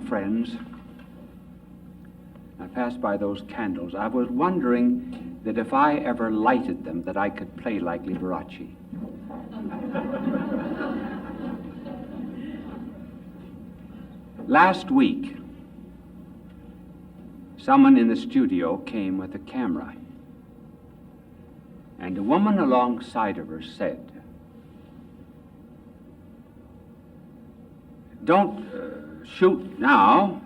friends, I passed by those candles. I was wondering that if I ever lighted them, that I could play like Liberace. Last week, someone in the studio came with a camera, and a woman alongside of her said, "Don't shoot now.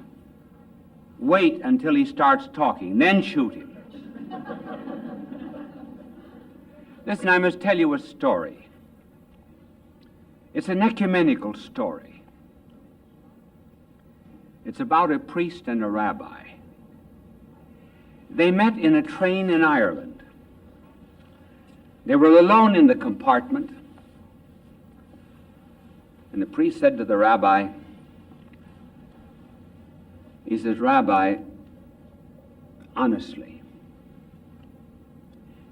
Wait until he starts talking, then shoot him." Listen, I must tell you a story. It's an ecumenical story. It's about a priest and a rabbi. They met in a train in Ireland. They were alone in the compartment, and the priest said to the rabbi, he says, "Rabbi, honestly,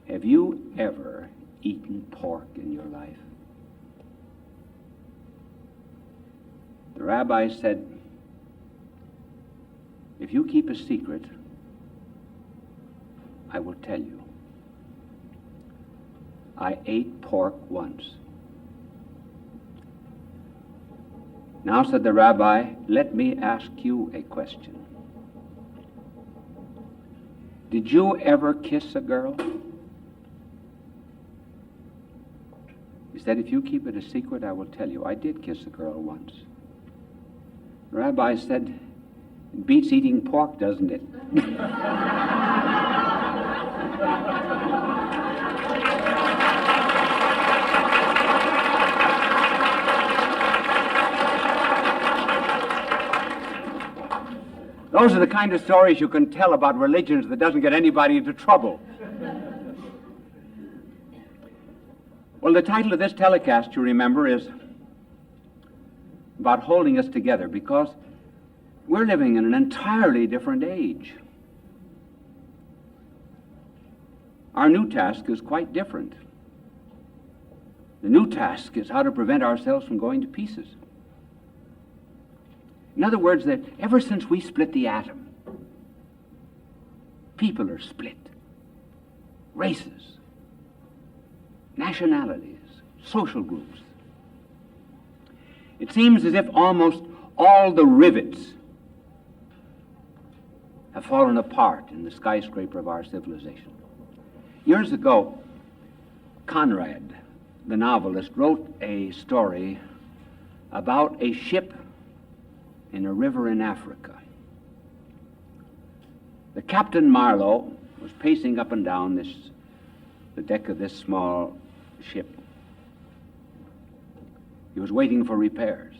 have you ever eaten pork in your life?" The rabbi said, "If you keep a secret, I will tell you. I ate pork once." "Now," said the rabbi, "let me ask you a question. Did you ever kiss a girl?" He said, "If you keep it a secret, I will tell you. I did kiss a girl once." The rabbi said, "It beats eating pork, doesn't it?" Those are the kind of stories you can tell about religions that doesn't get anybody into trouble. Well, the title of this telecast, you remember, is about holding us together, because we're living in an entirely different age. Our new task is quite different. The new task is how to prevent ourselves from going to pieces. In other words, that ever since we split the atom, people are split. Races, nationalities, social groups. It seems as if almost all the rivets have fallen apart in the skyscraper of our civilization. Years ago, Conrad, the novelist, wrote a story about a ship in a river in Africa. The Captain Marlowe was pacing up and down the deck of this small ship. He was waiting for repairs.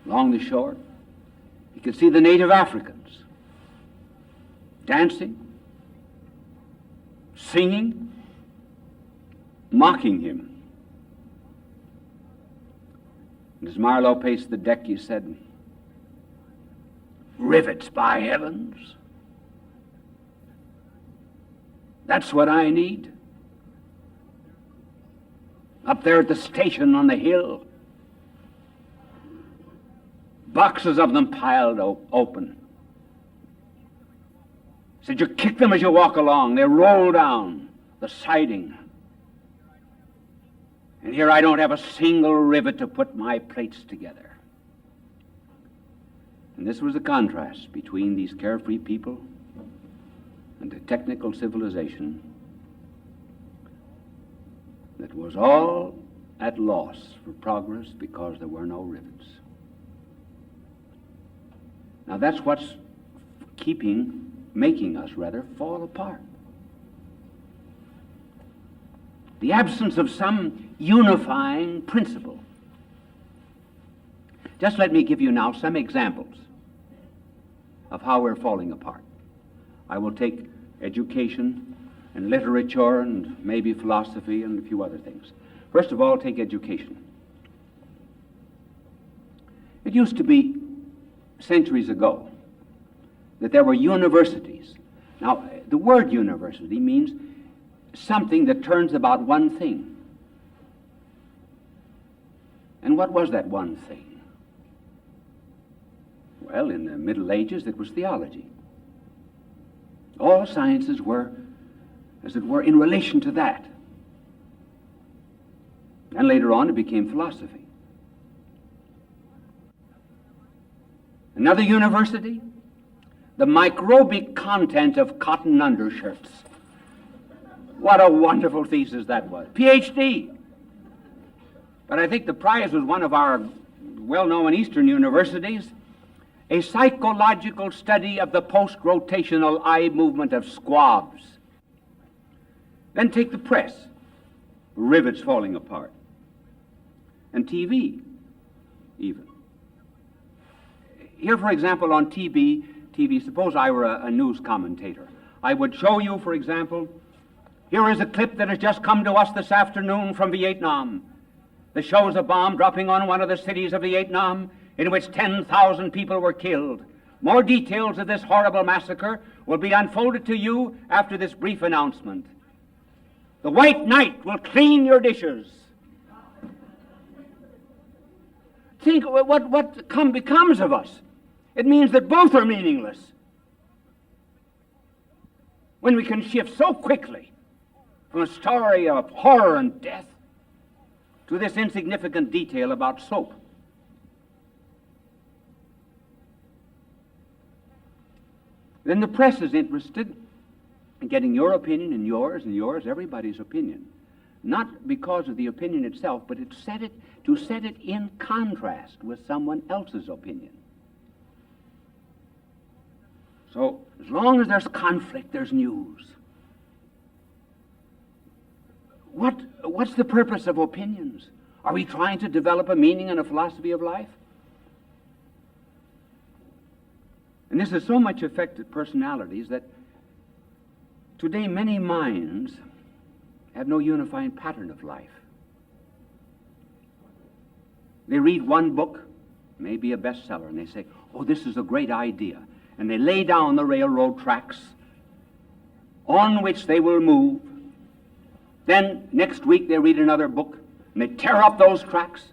Along the shore, he could see the native Africans dancing, singing, mocking him. And as Marlowe paced the deck, he said, "Rivets, by heavens! That's what I need. Up there at the station on the hill, boxes of them piled open. Said you kick them as you walk along. They roll down the siding. And here I don't have a single rivet to put my plates together." And this was the contrast between these carefree people and a technical civilization that was all at loss for progress because there were no rivets. Now that's what's making us fall apart. The absence of some unifying principle. Just let me give you now some examples of how we're falling apart. I will take education and literature and maybe philosophy and a few other things. First of all, take education. It used to be centuries ago that there were universities. Now, the word university means something that turns about one thing. And what was that one thing? Well, in the Middle Ages, it was theology. All sciences were, as it were, in relation to that. And later on, it became philosophy. Another university, the microbic content of cotton undershirts. What a wonderful thesis that was. PhD. But I think the prize was one of our well-known Eastern universities, a psychological study of the post-rotational eye movement of squabs. Then take the press, rivets falling apart, and TV, even. Here, for example, on TV, suppose I were a news commentator. I would show you, for example, here is a clip that has just come to us this afternoon from Vietnam. That shows a bomb dropping on one of the cities of Vietnam in which 10,000 people were killed. More details of this horrible massacre will be unfolded to you after this brief announcement. The white knight will clean your dishes. Think what becomes of us. It means that both are meaningless. When we can shift so quickly from a story of horror and death to this insignificant detail about soap. Then the press is interested in getting your opinion and yours, everybody's opinion. Not because of the opinion itself, but to set it in contrast with someone else's opinion. So, as long as there's conflict, there's news. What's the purpose of opinions? Are we trying to develop a meaning and a philosophy of life? And this has so much affected personalities that today many minds have no unifying pattern of life. They read one book, maybe a bestseller, and they say, oh, this is a great idea. And they lay down the railroad tracks on which they will move. Then next week they read another book, and they tear up those tracks.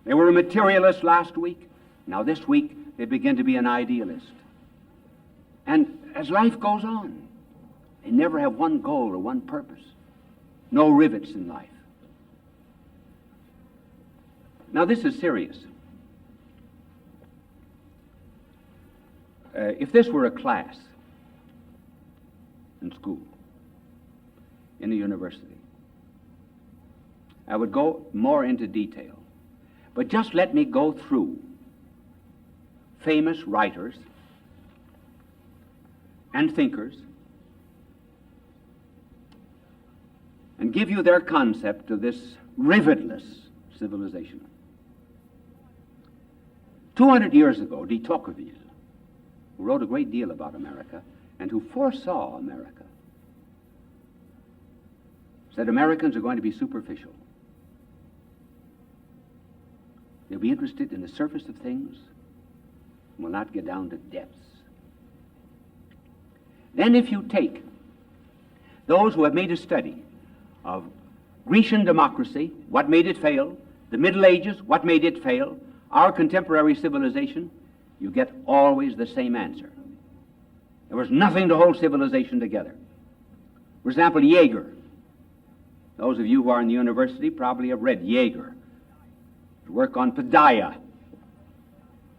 They were a materialist last week. Now this week they begin to be an idealist. And as life goes on, they never have one goal or one purpose. No rivets in life. Now this is serious. If this were a class in school, in a university, I would go more into detail. But just let me go through famous writers and thinkers and give you their concept of this rivetless civilization. 200 years ago, de Tocqueville, who wrote a great deal about America and who foresaw America, said Americans are going to be superficial. They'll be interested in the surface of things and will not get down to depths. Then if you take those who have made a study of Grecian democracy, what made it fail, the Middle Ages, what made it fail, our contemporary civilization, you get always the same answer. There was nothing to hold civilization together. For example, Jaeger. Those of you who are in the university probably have read Jaeger. His work on Padaya,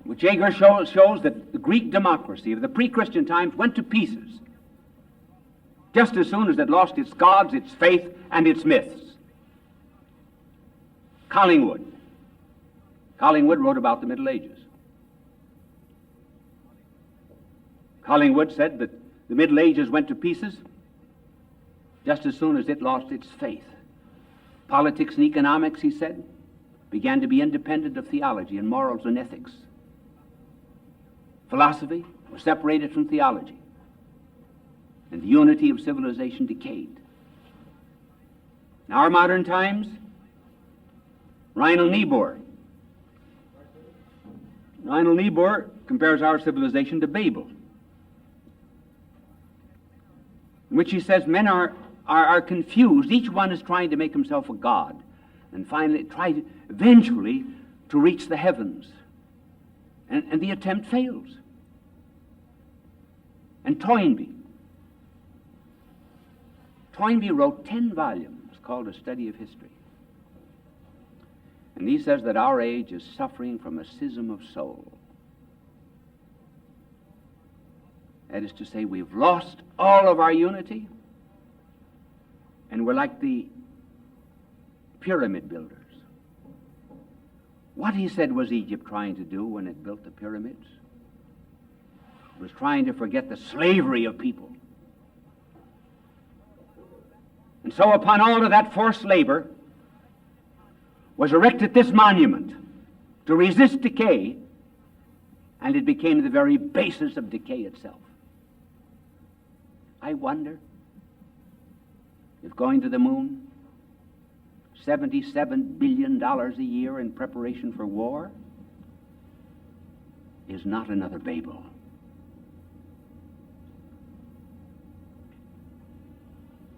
which Jaeger shows that the Greek democracy of the pre-Christian times went to pieces just as soon as it lost its gods, its faith, and its myths. Collingwood wrote about the Middle Ages. Collingwood said that the Middle Ages went to pieces just as soon as it lost its faith. Politics and economics, he said, began to be independent of theology and morals and ethics. Philosophy was separated from theology, and the unity of civilization decayed. In our modern times, Reinhold Niebuhr compares our civilization to Babel, in which he says men are confused. Each one is trying to make himself a god and finally eventually to reach the heavens. And the attempt fails. And Toynbee wrote 10 volumes called A Study of History. And he says that our age is suffering from a schism of soul. That is to say, we've lost all of our unity, and we're like the pyramid builders. What, he said, was Egypt trying to do when it built the pyramids? It was trying to forget the slavery of people. And so upon all of that forced labor was erected this monument to resist decay, and it became the very basis of decay itself. I wonder if going to the moon, $77 billion a year in preparation for war, is not another Babel.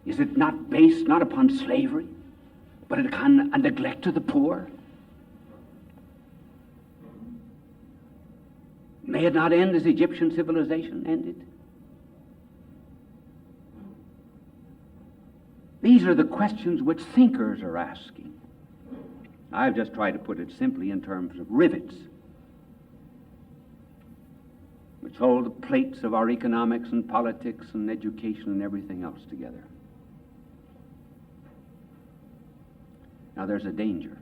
Is it not based not upon slavery, but upon a neglect of the poor? May it not end as Egyptian civilization ended? These are the questions which thinkers are asking. I've just tried to put it simply in terms of rivets, which hold the plates of our economics and politics and education and everything else together. Now there's a danger,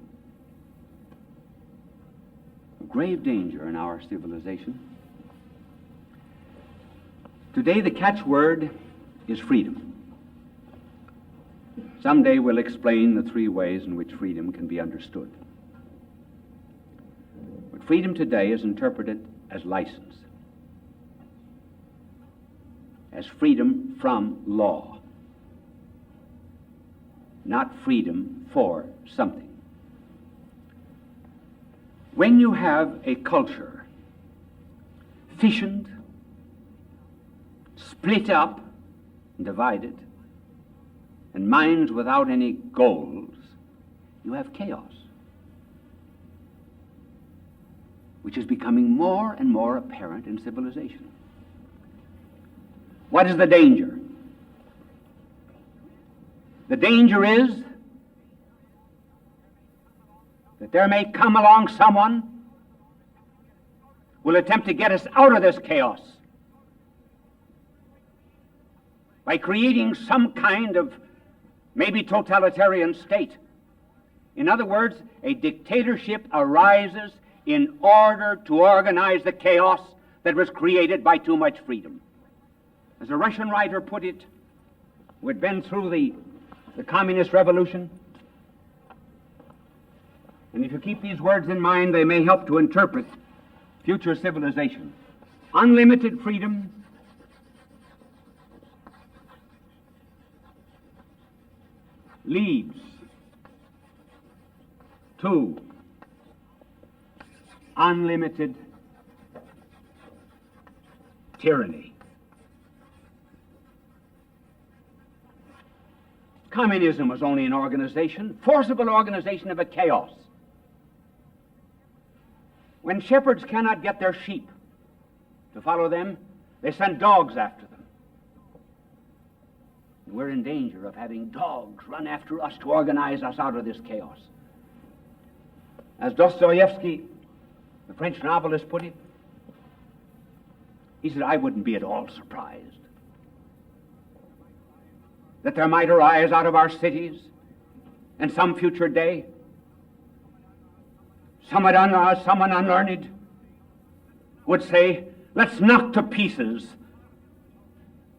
a grave danger in our civilization. Today the catchword is freedom. Someday we'll explain the 3 ways in which freedom can be understood. But freedom today is interpreted as license, as freedom from law, not freedom for something. When you have a culture fissioned, split up, and divided, and minds without any goals, you have chaos, which is becoming more and more apparent in civilization. What is the danger? The danger is that there may come along someone who will attempt to get us out of this chaos by creating some kind of maybe totalitarian state. In other words, a dictatorship arises in order to organize the chaos that was created by too much freedom. As a Russian writer put it, who had been through the communist revolution, and if you keep these words in mind, they may help to interpret future civilization. Unlimited freedom leads to unlimited tyranny. Communism was only an organization, forcible organization of a chaos. When shepherds cannot get their sheep to follow them, they send dogs after them. We're in danger of having dogs run after us to organize us out of this chaos. As Dostoevsky, the French novelist, put it, he said, I wouldn't be at all surprised that there might arise out of our cities in some future day someone unlearned would say, let's knock to pieces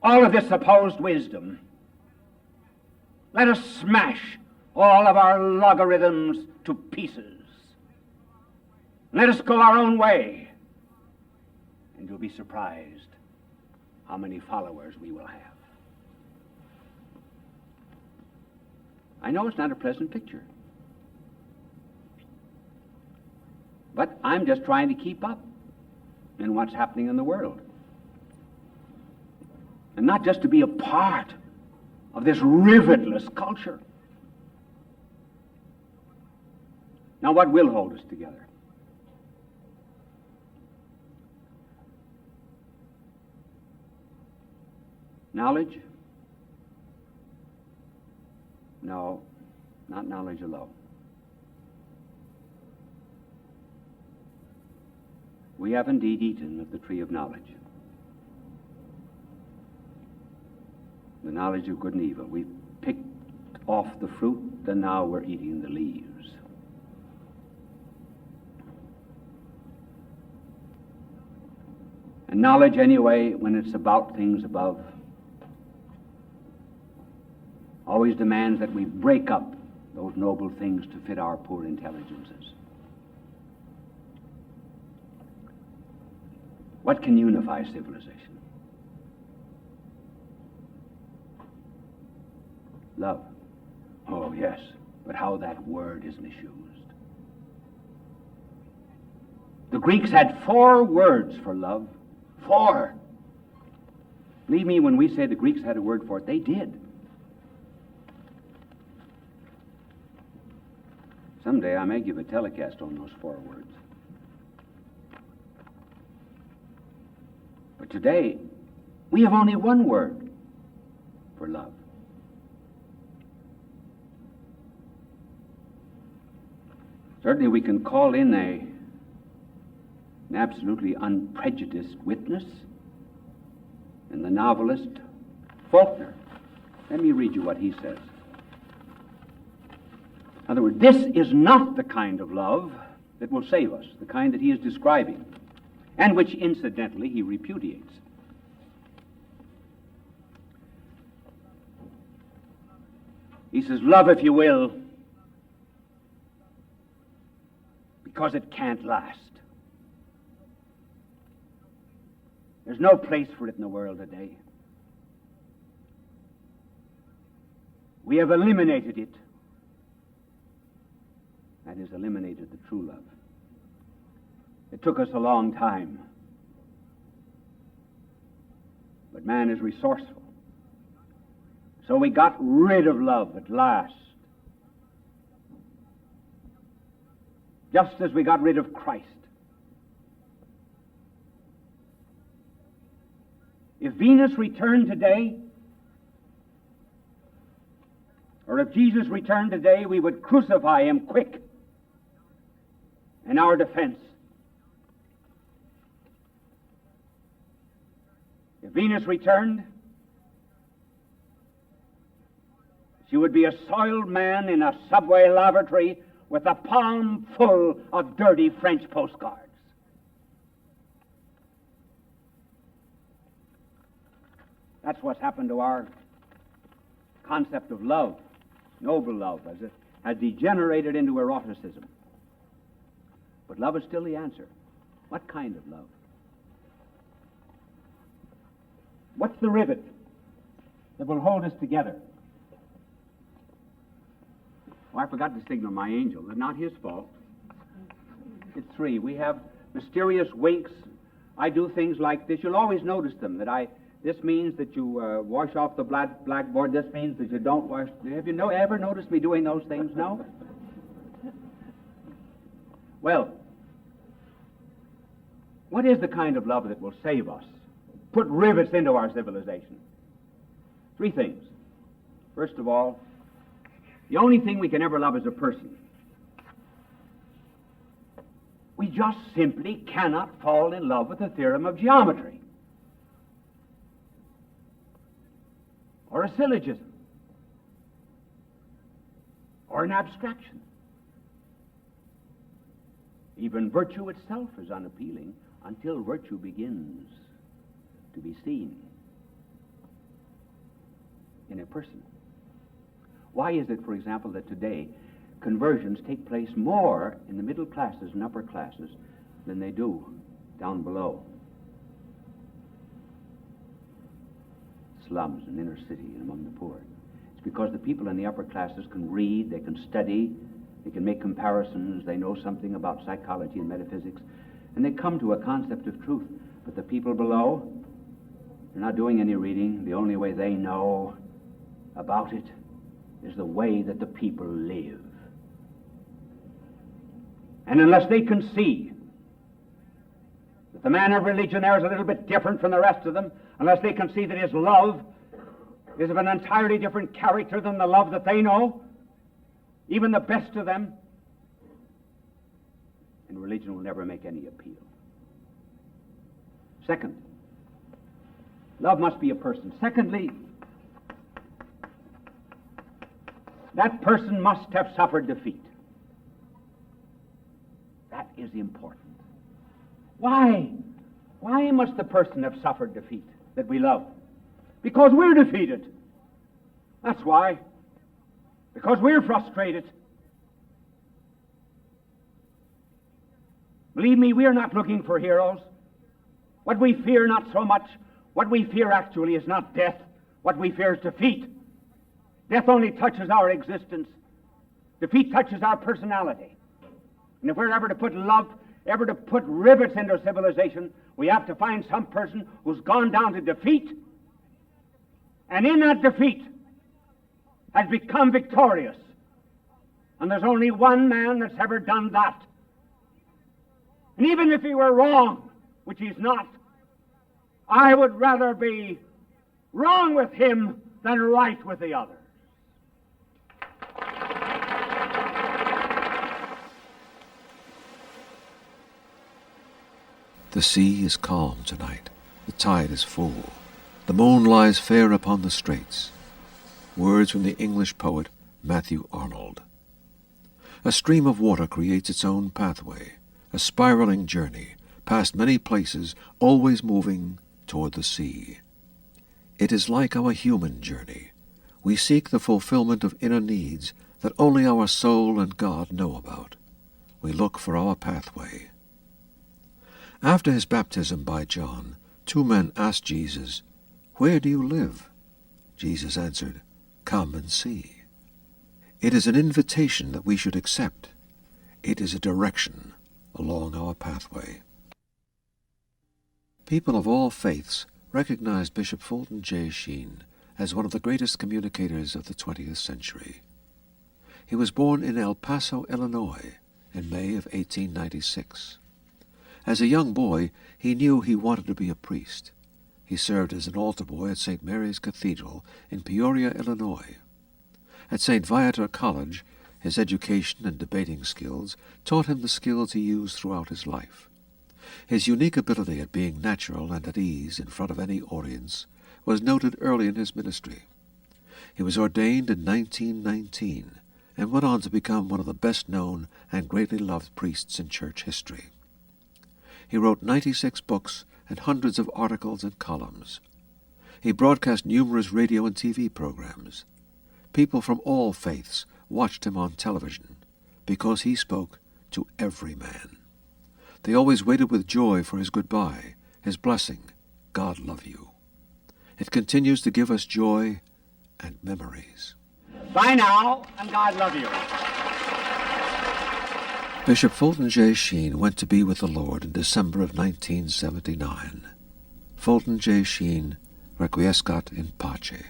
all of this supposed wisdom. Let us smash all of our logarithms to pieces. Let us go our own way. And you'll be surprised how many followers we will have. I know it's not a pleasant picture, but I'm just trying to keep up in what's happening in the world. And not just to be a part of this rivetless culture. Now, what will hold us together? Knowledge? No, not knowledge alone. We have indeed eaten of the tree of knowledge, the knowledge of good and evil. We've picked off the fruit, and now we're eating the leaves. And knowledge, anyway, when it's about things above, always demands that we break up those noble things to fit our poor intelligences. What can unify civilization? Love. Oh, yes, but how that word is misused. The Greeks had 4 words for love. 4. Believe me, when we say the Greeks had a word for it, they did. Someday I may give a telecast on those 4 words. But today, we have only 1 word for love. Certainly we can call in an absolutely unprejudiced witness in the novelist Fulton. Let me read you what he says. In other words, this is not the kind of love that will save us, the kind that he is describing, and which, incidentally, he repudiates. He says, love, if you will, because it can't last. There's no place for it in the world today. We have eliminated it. That is, eliminated the true love. It took us a long time. But man is resourceful. So we got rid of love at last. Just as we got rid of Christ. If Venus returned today, or if Jesus returned today, we would crucify him quick in our defense. If Venus returned, she would be a soiled man in a subway lavatory with a palm full of dirty French postcards. That's what's happened to our concept of love, noble love, as it has degenerated into eroticism. But love is still the answer. What kind of love? What's the rivet that will hold us together? Oh, I forgot to signal my angel. It's not his fault. It's 3. We have mysterious winks. I do things like this. You'll always notice them. This means that you wash off the blackboard. This means that you don't wash. Have you ever noticed me doing those things? No? Well, what is the kind of love that will save us? Put rivets into our civilization. 3 things. First of all, the only thing we can ever love is a person. We just simply cannot fall in love with the theorem of geometry, or a syllogism, or an abstraction. Even virtue itself is unappealing until virtue begins to be seen in a person. Why is it, for example, that today conversions take place more in the middle classes and upper classes than they do down below? Slums and inner city and among the poor. It's because the people in the upper classes can read, they can study, they can make comparisons, they know something about psychology and metaphysics, and they come to a concept of truth. But the people below, they're not doing any reading. The only way they know about it is the way that the people live. And unless they can see that the man of religion there is a little bit different from the rest of them, unless they can see that his love is of an entirely different character than the love that they know, even the best of them, and religion will never make any appeal. Second, love must be a person. Secondly, that person must have suffered defeat. That is important. Why? Why must the person have suffered defeat that we love? Because we're defeated. That's why. Because we're frustrated. Believe me, we are not looking for heroes. What we fear not so much, what we fear actually is not death. What we fear is defeat. Death only touches our existence. Defeat touches our personality. And if we're ever to put love, ever to put rivets into civilization, we have to find some person who's gone down to defeat, and in that defeat has become victorious. And there's only one man that's ever done that. And even if he were wrong, which he's not, I would rather be wrong with him than right with the other. The sea is calm tonight. The tide is full. The moon lies fair upon the straits. Words from the English poet Matthew Arnold. A stream of water creates its own pathway, a spiraling journey, past many places, always moving toward the sea. It is like our human journey. We seek the fulfillment of inner needs that only our soul and God know about. We look for our pathway. After his baptism by John, 2 men asked Jesus, "Where do you live?" Jesus answered, "Come and see." It is an invitation that we should accept. It is a direction along our pathway. People of all faiths recognized Bishop Fulton J. Sheen as one of the greatest communicators of the 20th century. He was born in El Paso, Illinois, in May of 1896. As a young boy, he knew he wanted to be a priest. He served as an altar boy at St. Mary's Cathedral in Peoria, Illinois. At St. Viator College, his education and debating skills taught him the skills he used throughout his life. His unique ability at being natural and at ease in front of any audience was noted early in his ministry. He was ordained in 1919 and went on to become one of the best-known and greatly loved priests in church history. He wrote 96 books and hundreds of articles and columns. He broadcast numerous radio and TV programs. People from all faiths watched him on television because he spoke to every man. They always waited with joy for his goodbye, his blessing, "God love you." It continues to give us joy and memories. Bye now, and God love you. Bishop Fulton J. Sheen went to be with the Lord in December of 1979. Fulton J. Sheen, requiescat in pace.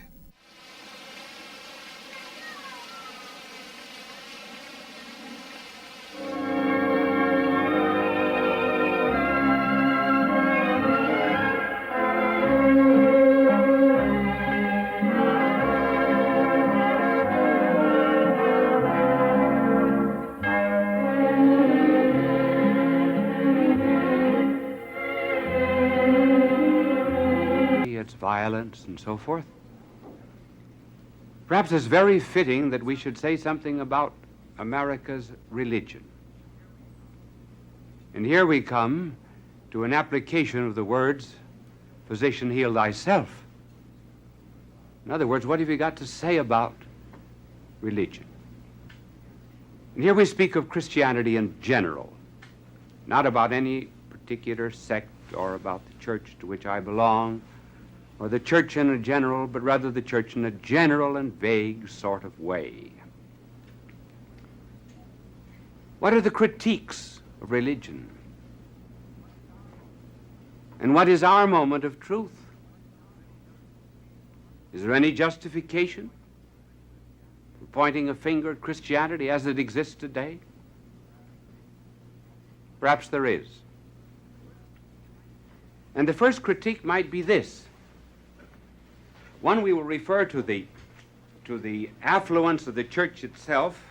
Violence and so forth. Perhaps it's very fitting that we should say something about America's religion. And here we come to an application of the words, "Physician, heal thyself." In other words, what have you got to say about religion? And here we speak of Christianity in general, not about any particular sect or about the church to which I belong, or the church in a general, but rather the church in a general and vague sort of way. What are the critiques of religion? And what is our moment of truth? Is there any justification for pointing a finger at Christianity as it exists today? Perhaps there is. And the first critique might be this: One, we will refer to the affluence of the church itself,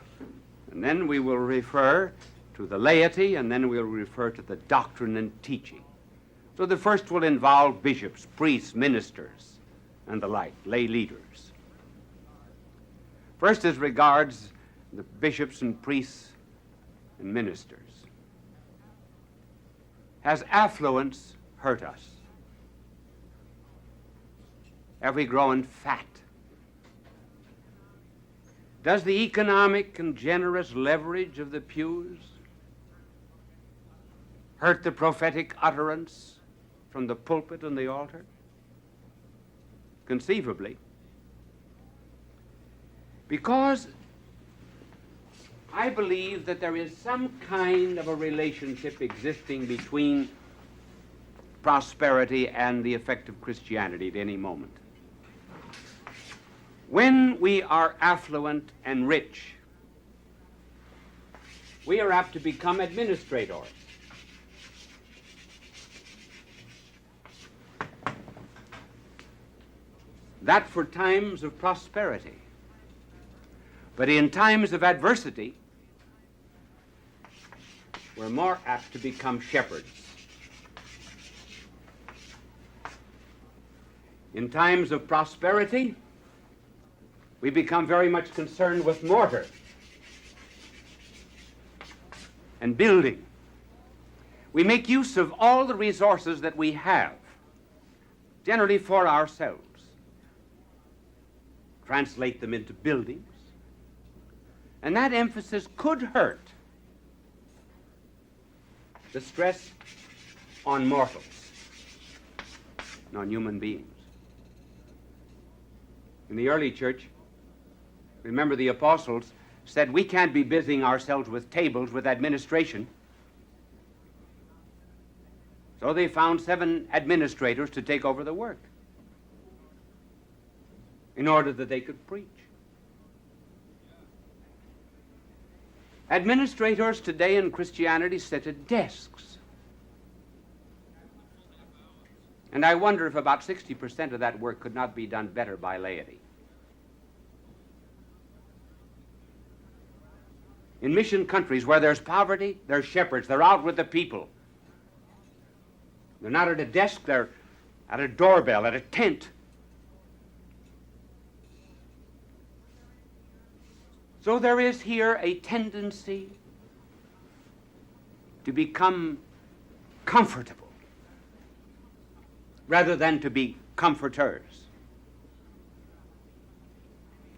and then we will refer to the laity, and then we'll refer to the doctrine and teaching. So the first will involve bishops, priests, ministers, and the like, lay leaders. First, as regards the bishops and priests and ministers. Has affluence hurt us? Have we grown fat? Does the economic and generous leverage of the pews hurt the prophetic utterance from the pulpit and the altar? Conceivably. Because I believe that there is some kind of a relationship existing between prosperity and the effect of Christianity at any moment. When we are affluent and rich, we are apt to become administrators. That for times of prosperity. But in times of adversity, we're more apt to become shepherds. In times of prosperity, we become very much concerned with mortar and building. We make use of all the resources that we have, generally for ourselves, translate them into buildings, and that emphasis could hurt the stress on mortals, on human beings. In the early church, remember the apostles said, we can't be busying ourselves with tables, with administration. So they found 7 administrators to take over the work in order that they could preach. Administrators today in Christianity sit at desks. And I wonder if about 60% of that work could not be done better by laity. In mission countries where there's poverty, there's shepherds. They're out with the people. They're not at a desk, they're at a doorbell, at a tent. So there is here a tendency to become comfortable rather than to be comforters.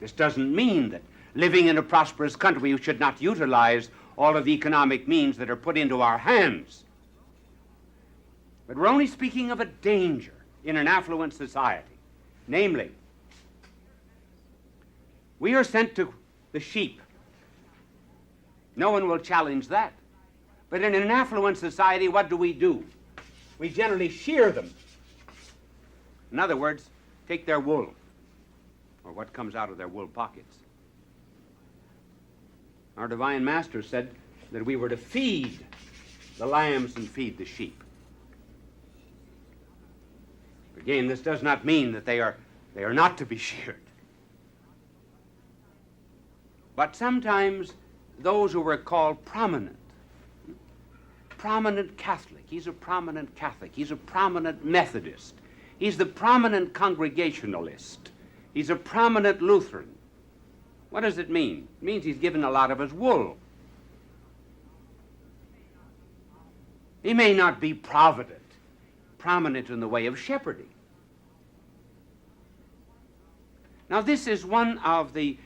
This doesn't mean that living in a prosperous country we should not utilize all of the economic means that are put into our hands. But we're only speaking of a danger in an affluent society. Namely, we are sent to the sheep. No one will challenge that. But in an affluent society, what do? We generally shear them. In other words, take their wool, or what comes out of their wool pockets. Our divine master said that we were to feed the lambs and feed the sheep. Again, this does not mean that they are not to be sheared. But sometimes those who were called prominent Catholic, he's a prominent Catholic, he's a prominent Methodist, he's the prominent Congregationalist, he's a prominent Lutheran. What does it mean? It means he's given a lot of his wool. He may not be prominent in the way of shepherding. Now, this is one of the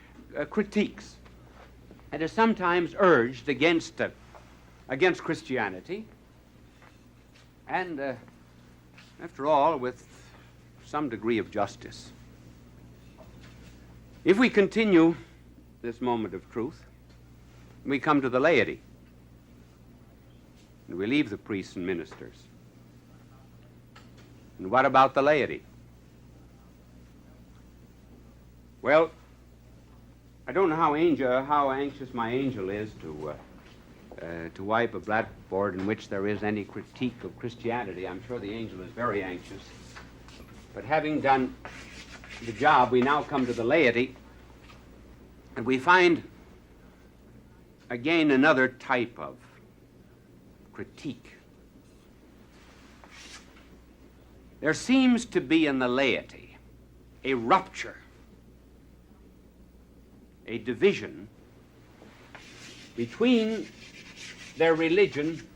critiques that is sometimes urged against Christianity, and after all, with some degree of justice. If we continue this moment of truth, we come to the laity, and we leave the priests and ministers. And what about the laity? Well, I don't know how anxious my angel is to wipe a blackboard in which there is any critique of Christianity. I'm sure the angel is very anxious. But having done the job, we now come to the laity, and we find again another type of critique. There seems to be in the laity a rupture, a division between their religion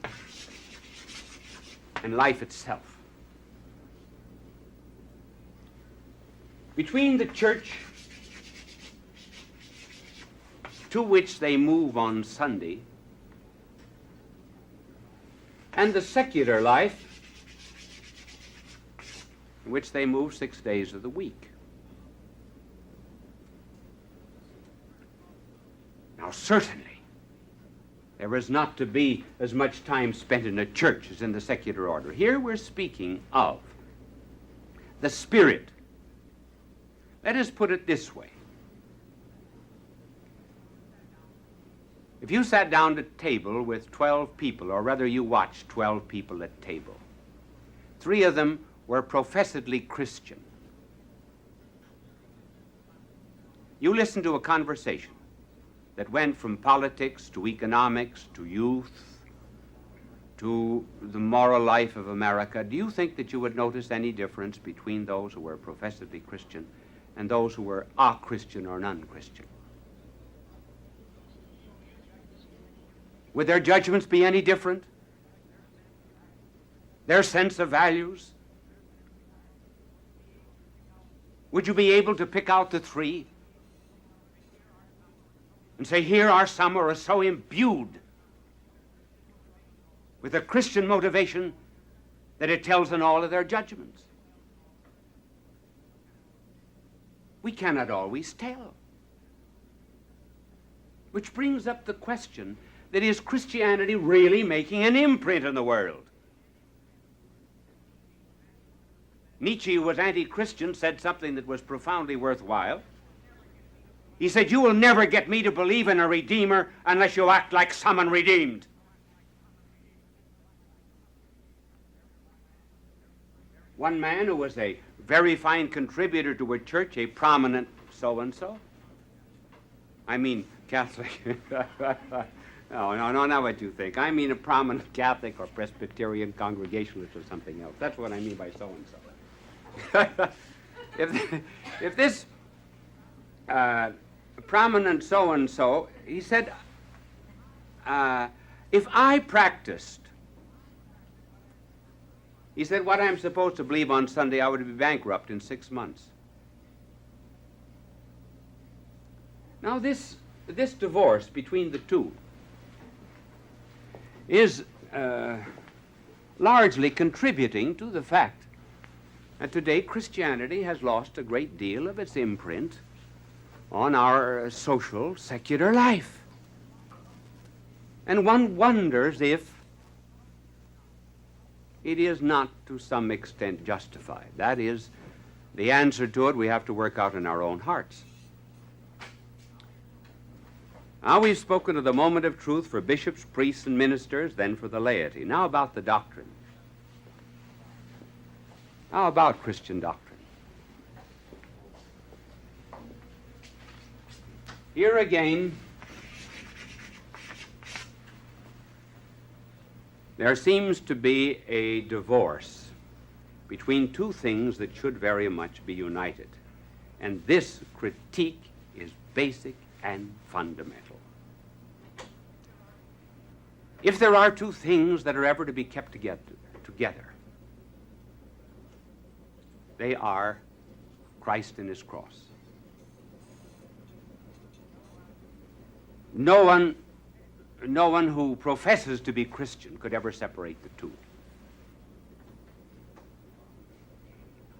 and life itself. Between the church to which they move on Sunday and the secular life in which they move 6 days of the week. Now, certainly, there is not to be as much time spent in a church as in the secular order. Here we're speaking of the spirit. Let us put it this way. If you sat down at table with 12 people, or rather you watched 12 people at table, 3 of them were professedly Christian. You listened to a conversation that went from politics to economics to youth to the moral life of America. Do you think that you would notice any difference between those who were professedly Christian and those who were a-Christian or non-Christian? Would their judgments be any different? Their sense of values? Would you be able to pick out the 3 and say, here are some who are so imbued with a Christian motivation that it tells in all of their judgments? We cannot always tell. Which brings up the question that is Christianity really making an imprint in the world? Nietzsche, who was anti-Christian, said something that was profoundly worthwhile. He said, you will never get me to believe in a Redeemer unless you act like someone redeemed. One man who was a very fine contributor to a church, a prominent so-and-so, I mean Catholic, no, not what you think. I mean a prominent Catholic or Presbyterian Congregationalist or something else. That's what I mean by so-and-so. if this prominent so-and-so, he said, if I practiced, he said, what I'm supposed to believe on Sunday, I would be bankrupt in 6 months. Now this divorce between the two is largely contributing to the fact that today Christianity has lost a great deal of its imprint on our social, secular life. And one wonders if it is not to some extent justified. That is, the answer to it we have to work out in our own hearts. Now we've spoken of the moment of truth for bishops, priests, and ministers, then for the laity. Now about the doctrine. How about Christian doctrine? Here again, there seems to be a divorce between 2 things that should very much be united. And this critique is basic and fundamental. If there are 2 things that are ever to be kept together, they are Christ and his cross. No one who professes to be Christian could ever separate the 2.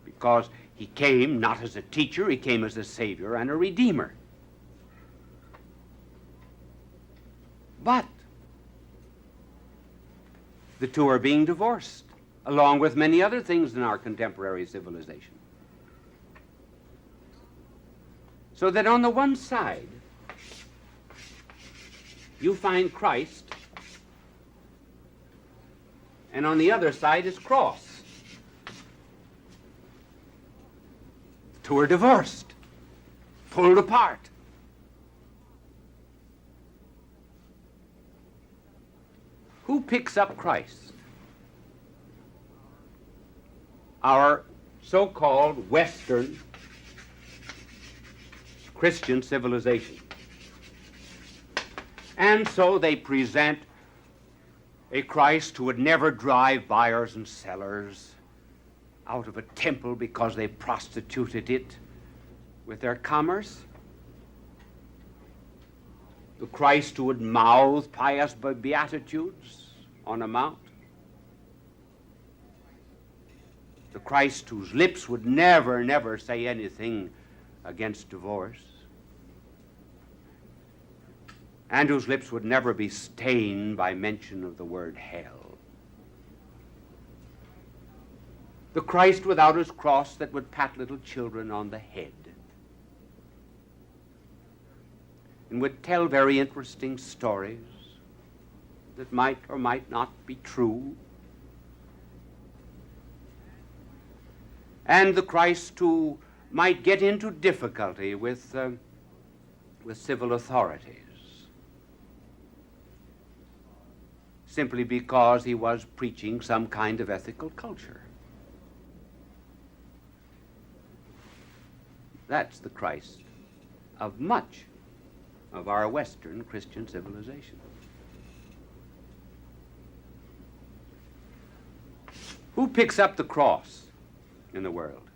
Because he came not as a teacher, he came as a savior and a redeemer. But the 2 are being divorced, along with many other things in our contemporary civilization. So that on the one side, you find Christ, and on the other side is cross. who are divorced, pulled apart. Who picks up Christ? Our so-called Western Christian civilization. And so they present a Christ who would never drive buyers and sellers out of a temple because they prostituted it with their commerce. The Christ who would mouth pious beatitudes on a mount. The Christ whose lips would never, never say anything against divorce, and whose lips would never be stained by mention of the word hell. The Christ without his cross that would pat little children on the head and would tell very interesting stories that might or might not be true. And the Christ who might get into difficulty with civil authorities simply because he was preaching some kind of ethical culture. That's the Christ of much of our Western Christian civilization. Who picks up the cross in the world?